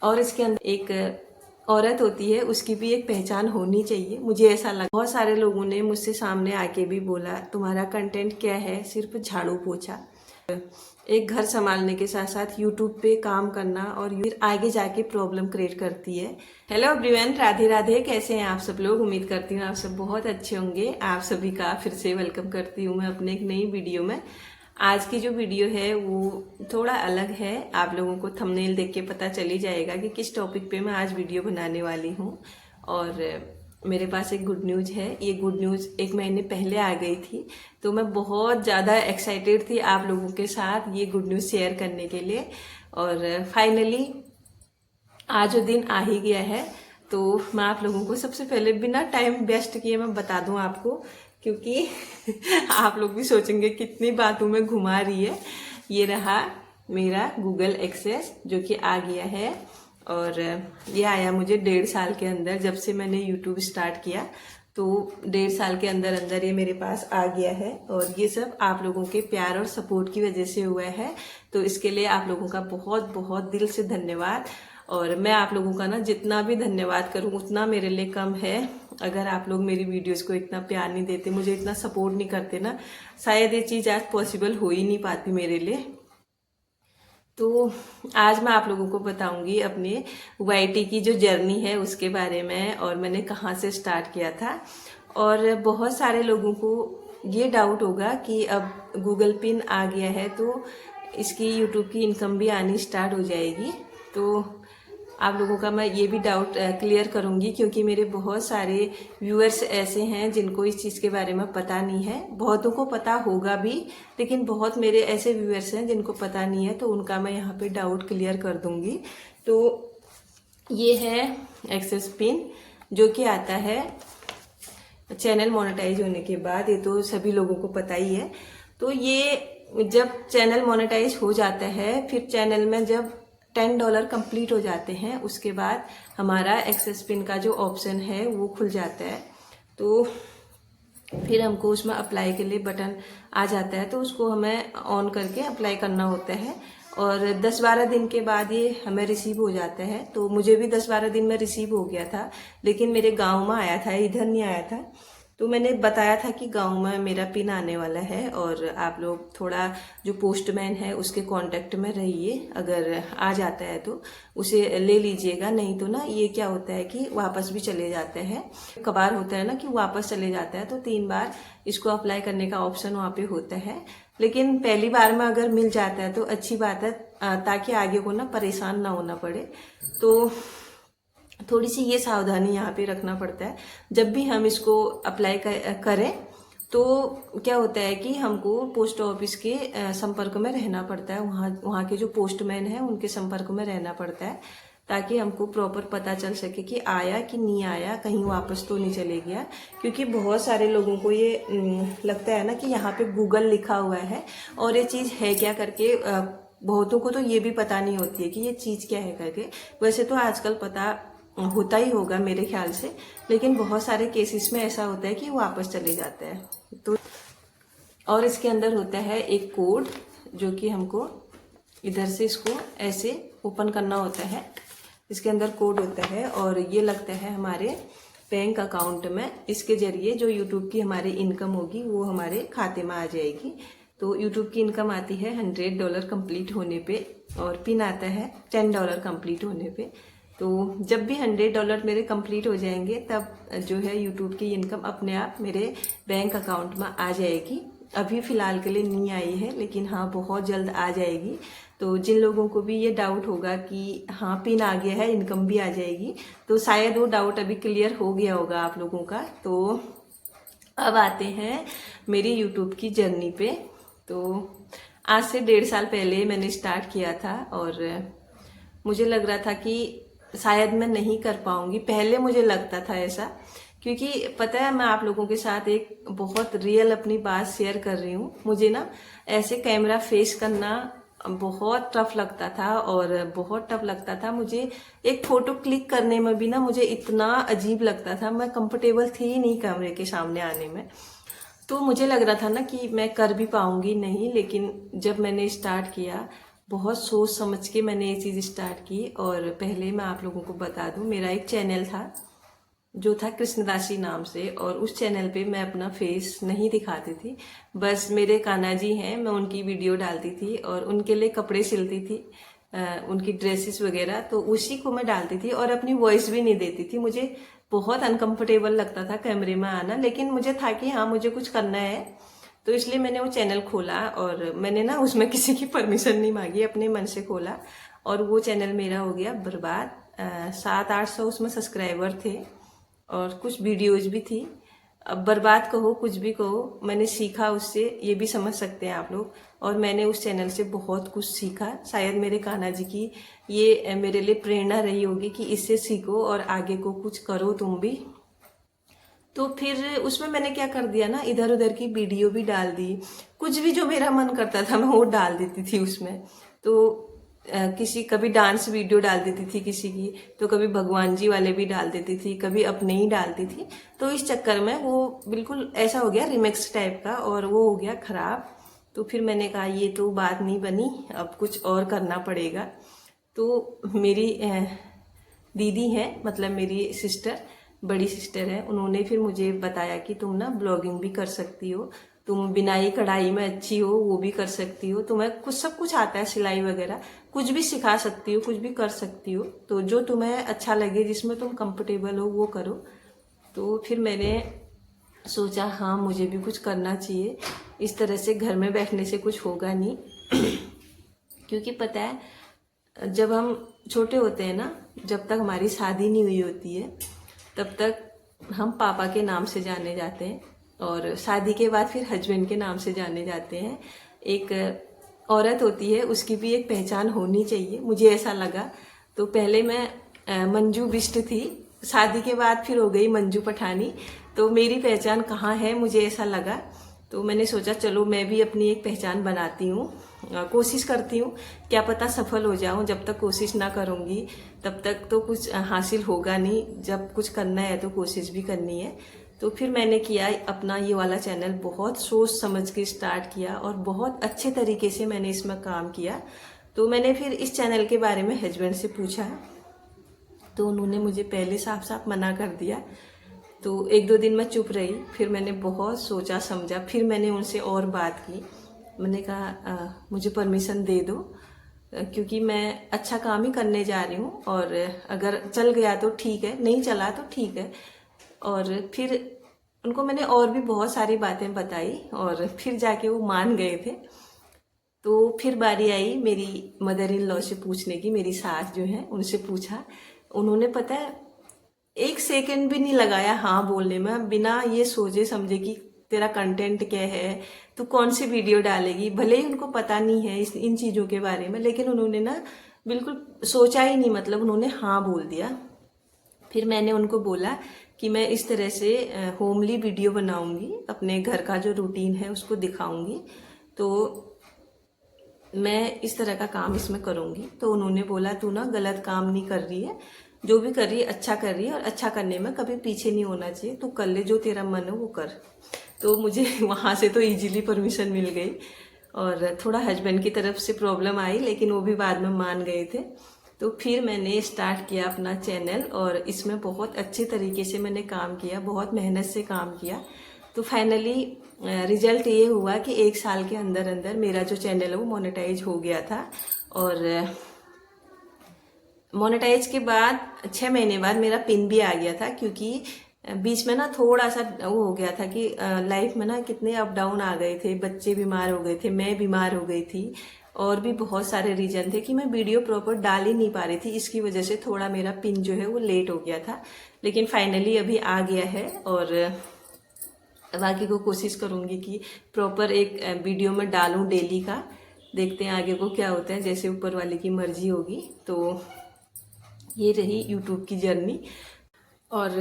और इसके अंदर एक औरत होती है, उसकी भी एक पहचान होनी चाहिए, मुझे ऐसा लगा। बहुत सारे लोगों ने मुझसे सामने आके भी बोला तुम्हारा कंटेंट क्या है, सिर्फ झाड़ू पोछा। एक घर संभालने के साथ साथ यूट्यूब पे काम करना और फिर आगे जाके प्रॉब्लम क्रिएट करती है। Hello everyone, Radhe Radhe. कैसे हैं आप सब लोग? उम्मीद करती हूँ आप सब बहुत अच्छे होंगे। आप सभी का फिर से वेलकम करती हूँ मैं अपने एक नई वीडियो में। आज की जो वीडियो है वो थोड़ा अलग है। आप लोगों को थंबनेल देख के पता चल ही जाएगा कि किस टॉपिक पे मैं आज वीडियो बनाने वाली हूँ। और मेरे पास एक गुड न्यूज़ है। ये गुड न्यूज़ एक महीने पहले आ गई थी, तो मैं बहुत ज़्यादा एक्साइटेड थी आप लोगों के साथ ये गुड न्यूज़ शेयर करने के लिए। और फाइनली आज वो दिन आ ही गया है। तो मैं आप लोगों को सबसे पहले बिना टाइम वेस्ट किए मैं बता दूं आपको, क्योंकि आप लोग भी सोचेंगे कितनी बातों में घुमा रही है। ये रहा मेरा गूगल एक्सेस जो कि आ गया है। और ये आया मुझे 1.5 साल के अंदर, जब से मैंने यूट्यूब स्टार्ट किया। तो 1.5 साल के अंदर अंदर ये मेरे पास आ गया है। और ये सब आप लोगों के प्यार और सपोर्ट की वजह से हुआ है। तो इसके लिए आप लोगों का बहुत बहुत दिल से धन्यवाद। और मैं आप लोगों का ना जितना भी धन्यवाद करूं उतना मेरे लिए कम है। अगर आप लोग मेरी वीडियोस को इतना प्यार नहीं देते, मुझे इतना सपोर्ट नहीं करते ना, शायद ये चीज़ आज पॉसिबल हो ही नहीं पाती मेरे लिए। तो आज मैं आप लोगों को बताऊंगी अपने वाईटी की जो जर्नी है उसके बारे में, और मैंने कहाँ से स्टार्ट किया था। और बहुत सारे लोगों को ये डाउट होगा कि अब गूगल पिन आ गया है तो इसकी यूट्यूब की इनकम भी आनी स्टार्ट हो जाएगी। तो आप लोगों का मैं ये भी डाउट क्लियर करूंगी, क्योंकि मेरे बहुत सारे व्यूअर्स ऐसे हैं जिनको इस चीज़ के बारे में पता नहीं है। बहुतों को पता होगा भी, लेकिन बहुत मेरे ऐसे व्यूअर्स हैं जिनको पता नहीं है, तो उनका मैं यहाँ पे डाउट क्लियर कर दूंगी। तो ये है एक्सेस पिन जो कि आता है चैनल मोनेटाइज होने के बाद। ये तो सभी लोगों को पता ही है। तो ये जब चैनल मोनेटाइज हो जाता है, फिर चैनल में जब $10 कंप्लीट हो जाते हैं, उसके बाद हमारा एक्सेस पिन का जो ऑप्शन है वो खुल जाता है। तो फिर हमको उसमें अप्लाई के लिए बटन आ जाता है, तो उसको हमें ऑन करके अप्लाई करना होता है। और 10-12 दिन के बाद ये हमें रिसीव हो जाता है। तो मुझे भी 10-12 दिन में रिसीव हो गया था, लेकिन मेरे गांव में आया था, इधर नहीं आया था। तो मैंने बताया था कि गांव में मेरा पिन आने वाला है, और आप लोग थोड़ा जो पोस्टमैन है उसके कांटेक्ट में रहिए। अगर आ जाता है तो उसे ले लीजिएगा, नहीं तो ना ये क्या होता है कि वापस भी चले जाते हैं। कबार होता है ना कि वापस चले जाता है, तो 3 बार इसको अप्लाई करने का ऑप्शन वहाँ पे होता है। लेकिन पहली बार में अगर मिल जाता है तो अच्छी बात है, ताकि आगे को ना परेशान ना होना पड़े। तो थोड़ी सी ये सावधानी यहाँ पे रखना पड़ता है। जब भी हम इसको अप्लाई करें तो क्या होता है कि हमको पोस्ट ऑफिस के संपर्क में रहना पड़ता है। वहाँ के जो पोस्टमैन हैं उनके संपर्क में रहना पड़ता है, ताकि हमको प्रॉपर पता चल सके कि आया कि नहीं आया, कहीं वापस तो नहीं चले गया। क्योंकि बहुत सारे लोगों को ये लगता है ना कि यहाँ पे गूगल लिखा हुआ है, और ये चीज़ है क्या करके। बहुतों को तो ये भी पता नहीं होती है कि ये चीज़ क्या है करके। वैसे तो आजकल पता होता ही होगा मेरे ख्याल से, लेकिन बहुत सारे केसेस में ऐसा होता है कि वापस चले जाते हैं। तो और इसके अंदर होता है एक कोड, जो कि हमको इधर से इसको ऐसे ओपन करना होता है। इसके अंदर कोड होता है और ये लगता है हमारे बैंक अकाउंट में। इसके जरिए जो यूट्यूब की हमारी इनकम होगी वो हमारे खाते में आ जाएगी। तो यूट्यूब की इनकम आती है $100 कंप्लीट होने पे, और पिन आता है $10 कंप्लीट होने पे। तो जब भी $100 मेरे कंप्लीट हो जाएंगे, तब जो है यूट्यूब की इनकम अपने आप मेरे बैंक अकाउंट में आ जाएगी। अभी फ़िलहाल के लिए नहीं आई है, लेकिन हाँ बहुत जल्द आ जाएगी। तो जिन लोगों को भी ये डाउट होगा कि हाँ पिन आ गया है, इनकम भी आ जाएगी, तो शायद वो डाउट अभी क्लियर हो गया होगा आप लोगों का। तो अब आते हैं मेरी यूट्यूब की जर्नी पे। तो आज से 1.5 साल पहले मैंने स्टार्ट किया था, और मुझे लग रहा था कि शायद मैं नहीं कर पाऊंगी। पहले मुझे लगता था ऐसा, क्योंकि पता है मैं आप लोगों के साथ एक बहुत रियल अपनी बात शेयर कर रही हूँ। मुझे ना ऐसे कैमरा फेस करना बहुत टफ लगता था, और बहुत टफ लगता था मुझे एक फोटो क्लिक करने में भी ना मुझे इतना अजीब लगता था। मैं कंफर्टेबल थी ही नहीं कैमरे के सामने आने में। तो मुझे लग रहा था ना कि मैं कर भी पाऊंगी नहीं। लेकिन जब मैंने स्टार्ट किया बहुत सोच समझ के मैंने ये चीज़ स्टार्ट की। और पहले मैं आप लोगों को बता दूं, मेरा एक चैनल था जो था कृष्णदासी नाम से, और उस चैनल पे मैं अपना फेस नहीं दिखाती थी। बस मेरे कान्हा जी हैं, मैं उनकी वीडियो डालती थी और उनके लिए कपड़े सिलती थी, उनकी ड्रेसेस वगैरह, तो उसी को मैं डालती थी और अपनी वॉइस भी नहीं देती थी। मुझे बहुत अनकंफर्टेबल लगता था कैमरे में आना, लेकिन मुझे था कि हाँ मुझे कुछ करना है, तो इसलिए मैंने वो चैनल खोला। और मैंने ना उसमें किसी की परमिशन नहीं मांगी, अपने मन से खोला और वो चैनल मेरा हो गया बर्बाद। 700-800 उसमें सब्सक्राइबर थे और कुछ वीडियोज भी थी। अब बर्बाद कहो कुछ भी कहो, मैंने सीखा उससे, ये भी समझ सकते हैं आप लोग। और मैंने उस चैनल से बहुत कुछ सीखा। शायद मेरे कान्हा जी की ये मेरे लिए प्रेरणा रही होगी कि इससे सीखो और आगे को कुछ करो तुम भी। तो फिर उसमें मैंने क्या कर दिया ना, इधर उधर की वीडियो भी डाल दी, कुछ भी जो मेरा मन करता था मैं वो डाल देती थी उसमें। तो किसी कभी डांस वीडियो डाल देती थी किसी की, तो कभी भगवान जी वाले भी डाल देती थी, कभी अपने ही डालती थी। तो इस चक्कर में वो बिल्कुल ऐसा हो गया रिमिक्स टाइप का, और वो हो गया खराब। तो फिर मैंने कहा ये तो बात नहीं बनी, अब कुछ और करना पड़ेगा। तो मेरी दीदी हैं, मतलब मेरी सिस्टर, बड़ी सिस्टर है, उन्होंने फिर मुझे बताया कि तुम ना ब्लॉगिंग भी कर सकती हो, तुम बिनाई कढ़ाई में अच्छी हो, वो भी कर सकती हो, तुम्हें कुछ सब कुछ आता है, सिलाई वगैरह कुछ भी सिखा सकती हो, कुछ भी कर सकती हो, तो जो तुम्हें अच्छा लगे, जिसमें तुम कंफर्टेबल हो वो करो। तो फिर मैंने सोचा हाँ मुझे भी कुछ करना चाहिए, इस तरह से घर में बैठने से कुछ होगा नहीं। क्योंकि पता है जब हम छोटे होते हैं ना, जब तक हमारी शादी नहीं हुई होती है तब तक हम पापा के नाम से जाने जाते हैं, और शादी के बाद फिर हस्बैंड के नाम से जाने जाते हैं। एक औरत होती है, उसकी भी एक पहचान होनी चाहिए, मुझे ऐसा लगा। तो पहले मैं मंजू बिष्ट थी, शादी के बाद फिर हो गई मंजू पठानी। तो मेरी पहचान कहाँ है, मुझे ऐसा लगा। तो मैंने सोचा चलो मैं भी अपनी एक पहचान बनाती हूँ, कोशिश करती हूँ, क्या पता सफल हो जाऊँ। जब तक कोशिश ना करूँगी तब तक तो कुछ हासिल होगा नहीं, जब कुछ करना है तो कोशिश भी करनी है। तो फिर मैंने किया अपना ये वाला चैनल, बहुत सोच समझ के स्टार्ट किया और बहुत अच्छे तरीके से मैंने इसमें काम किया। तो मैंने फिर इस चैनल के बारे में हस्बैंड से पूछा, तो उन्होंने मुझे पहले साफ साफ मना कर दिया। तो 1-2 दिन मैं चुप रही, फिर मैंने बहुत सोचा समझा, फिर मैंने उनसे और बात की। मैंने कहा मुझे परमिशन दे दो, क्योंकि मैं अच्छा काम ही करने जा रही हूँ, और अगर चल गया तो ठीक है, नहीं चला तो ठीक है। और फिर उनको मैंने और भी बहुत सारी बातें बताई और फिर जाके वो मान गए थे। तो फिर बारी आई मेरी मदर इन लॉ से पूछने की, मेरी सास जो है उनसे पूछा। उन्होंने पता है 1 सेकंड भी नहीं लगाया हाँ बोलने में, बिना ये सोचे समझे कि तेरा कंटेंट क्या है, तू कौन सी वीडियो डालेगी। भले ही उनको पता नहीं है इन चीज़ों के बारे में, लेकिन उन्होंने ना बिल्कुल सोचा ही नहीं, मतलब उन्होंने हाँ बोल दिया। फिर मैंने उनको बोला कि मैं इस तरह से होमली वीडियो बनाऊंगी, अपने घर का जो रूटीन है उसको दिखाऊंगी, तो मैं इस तरह का काम इसमें करूंगी। तो उन्होंने बोला तू ना गलत काम नहीं कर रही है, जो भी कर रही है अच्छा कर रही है, और अच्छा करने में कभी पीछे नहीं होना चाहिए, तू कर ले, जो तेरा मन है वो कर। तो मुझे वहाँ से तो इजीली परमिशन मिल गई, और थोड़ा हस्बैंड की तरफ से प्रॉब्लम आई, लेकिन वो भी बाद में मान गए थे। तो फिर मैंने स्टार्ट किया अपना चैनल, और इसमें बहुत अच्छे तरीके से मैंने काम किया, बहुत मेहनत से काम किया। तो फाइनली रिजल्ट ये हुआ कि 1 साल के अंदर अंदर मेरा जो चैनल है वो मोनेटाइज हो गया था। और मोनेटाइज के बाद 6 महीने बाद मेरा पिन भी आ गया था, क्योंकि बीच में ना थोड़ा सा वो हो गया था कि लाइफ में ना कितने अप डाउन आ गए थे, बच्चे बीमार हो गए थे, मैं बीमार हो गई थी, और भी बहुत सारे रीजन थे कि मैं वीडियो प्रॉपर डाल ही नहीं पा रही थी। इसकी वजह से थोड़ा मेरा पिन जो है वो लेट हो गया था, लेकिन फाइनली अभी आ गया है। और बाकी को कोशिश करूंगी कि प्रॉपर एक वीडियो में डालूं डेली का। देखते हैं आगे को क्या होता है, जैसे ऊपर वाले की मर्जी होगी। तो ये रही यूट्यूब की जर्नी। और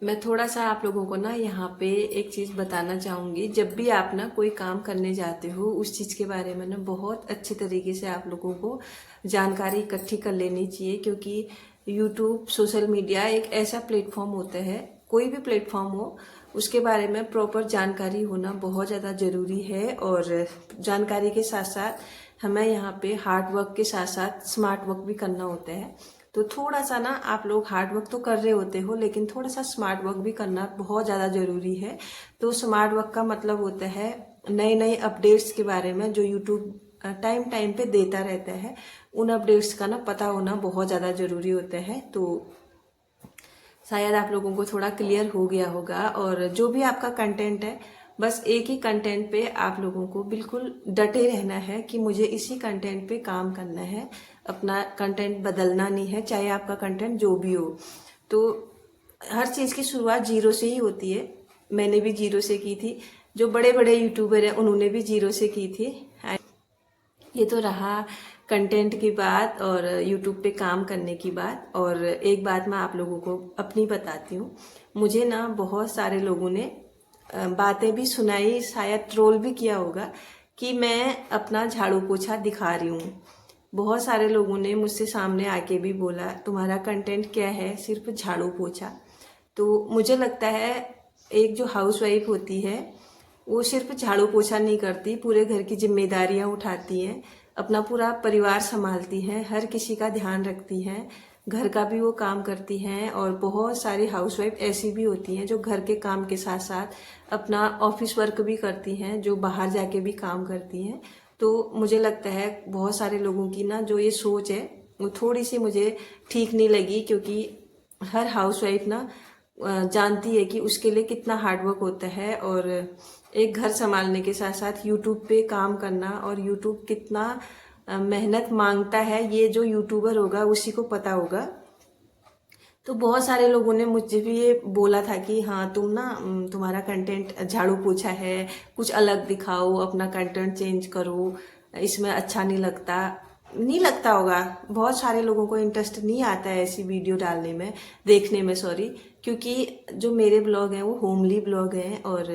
मैं थोड़ा सा आप लोगों को ना यहाँ पे एक चीज़ बताना चाहूँगी, जब भी आप ना कोई काम करने जाते हो उस चीज़ के बारे में ना बहुत अच्छे तरीके से आप लोगों को जानकारी इकट्ठी कर लेनी चाहिए। क्योंकि यूट्यूब, सोशल मीडिया एक ऐसा प्लेटफॉर्म होता है, कोई भी प्लेटफॉर्म हो उसके बारे में प्रॉपर जानकारी होना बहुत ज़्यादा ज़रूरी है। और जानकारी के साथ साथ हमें यहाँ पे हार्ड वर्क के साथ साथ स्मार्ट वर्क भी करना होता है। तो थोड़ा सा ना आप लोग हार्ड वर्क तो कर रहे होते हो, लेकिन थोड़ा सा स्मार्ट वर्क भी करना बहुत ज़्यादा ज़रूरी है। तो स्मार्ट वर्क का मतलब होता है नए नए अपडेट्स के बारे में जो यूट्यूब टाइम टाइम पे देता रहता है, उन अपडेट्स का ना पता होना बहुत ज़्यादा ज़रूरी होता है। तो शायद आप लोगों को थोड़ा क्लियर हो गया होगा। और जो भी आपका कंटेंट है, बस एक ही कंटेंट पे आप लोगों को बिल्कुल डटे रहना है कि मुझे इसी कंटेंट पे काम करना है, अपना कंटेंट बदलना नहीं है, चाहे आपका कंटेंट जो भी हो। तो हर चीज़ की शुरुआत जीरो से ही होती है। मैंने भी जीरो से की थी, जो बड़े बड़े यूट्यूबर हैं उन्होंने भी जीरो से की थी। ये तो रहा कंटेंट की बात और यूट्यूब पे काम करने की बात। और एक बात मैं आप लोगों को अपनी बताती हूँ। मुझे ना बहुत सारे लोगों ने बातें भी सुनाई, शायद ट्रोल भी किया होगा कि मैं अपना झाड़ू पोछा दिखा रही हूँ। बहुत सारे लोगों ने मुझसे सामने आके भी बोला तुम्हारा कंटेंट क्या है, सिर्फ झाड़ू पोछा। तो मुझे लगता है एक जो हाउसवाइफ होती है वो सिर्फ झाड़ू पोछा नहीं करती, पूरे घर की जिम्मेदारियां उठाती हैं, अपना पूरा परिवार संभालती हैं, हर किसी का ध्यान रखती हैं, घर का भी वो काम करती हैं। और बहुत सारी हाउसवाइफ ऐसी भी होती हैं जो घर के काम के साथ साथ अपना ऑफिस वर्क भी करती हैं, जो बाहर जाके भी काम करती हैं। तो मुझे लगता है बहुत सारे लोगों की ना जो ये सोच है वो थोड़ी सी मुझे ठीक नहीं लगी, क्योंकि हर हाउसवाइफ ना जानती है कि उसके लिए कितना हार्डवर्क होता है। और एक घर संभालने के साथ साथ यूट्यूब पे काम करना, और यूट्यूब कितना मेहनत मांगता है, ये जो यूट्यूबर होगा उसी को पता होगा। तो बहुत सारे लोगों ने मुझे भी ये बोला था कि हाँ तुम ना तुम्हारा कंटेंट झाड़ू पोछा है, कुछ अलग दिखाओ, अपना कंटेंट चेंज करो, इसमें अच्छा नहीं लगता होगा। बहुत सारे लोगों को इंटरेस्ट नहीं आता है ऐसी वीडियो डालने में, देखने में, सॉरी। क्योंकि जो मेरे ब्लॉग हैं वो होमली ब्लॉग हैं और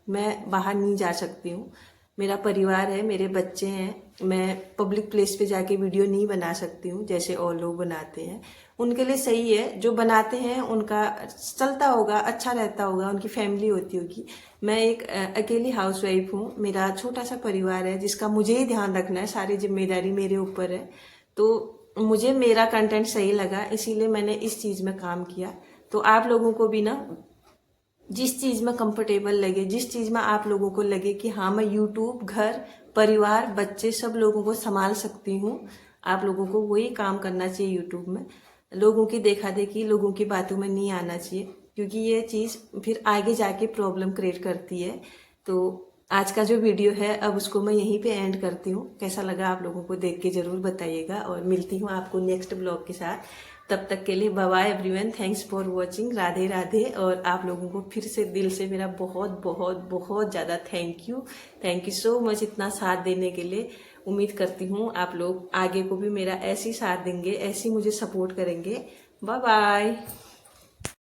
मैं बाहर नहीं जा सकती हूँ, मेरा परिवार है, मेरे बच्चे हैं, मैं पब्लिक प्लेस पे जाके वीडियो नहीं बना सकती हूँ जैसे और लोग बनाते हैं। उनके लिए सही है, जो बनाते हैं उनका चलता होगा, अच्छा रहता होगा, उनकी फैमिली होती होगी। मैं एक अकेली हाउसवाइफ हूँ, मेरा छोटा सा परिवार है जिसका मुझे ही ध्यान रखना है, सारी जिम्मेदारी मेरे ऊपर है। तो मुझे मेरा कंटेंट सही लगा, इसीलिए मैंने इस चीज़ में काम किया। तो आप लोगों को भी ना जिस चीज़ में कंफर्टेबल लगे, जिस चीज़ में आप लोगों को लगे कि हाँ मैं यूट्यूब, घर, परिवार, बच्चे, सब लोगों को संभाल सकती हूँ, आप लोगों को वही काम करना चाहिए यूट्यूब में। लोगों की देखा देखी, लोगों की बातों में नहीं आना चाहिए, क्योंकि ये चीज़ फिर आगे जाके प्रॉब्लम क्रिएट करती है। तो आज का जो वीडियो है अब उसको मैं यहीं पे एंड करती हूँ। कैसा लगा आप लोगों को देख के ज़रूर बताइएगा, और मिलती हूँ आपको नेक्स्ट ब्लॉग के साथ। तब तक के लिए bye bye everyone, thanks for watching, Radhe Radhe. और आप लोगों को फिर से दिल से मेरा बहुत बहुत बहुत ज़्यादा थैंक यू सो मच इतना साथ देने के लिए। उम्मीद करती हूँ आप लोग आगे को भी मेरा ऐसे ही साथ देंगे, ऐसे ही मुझे सपोर्ट करेंगे। Bye bye.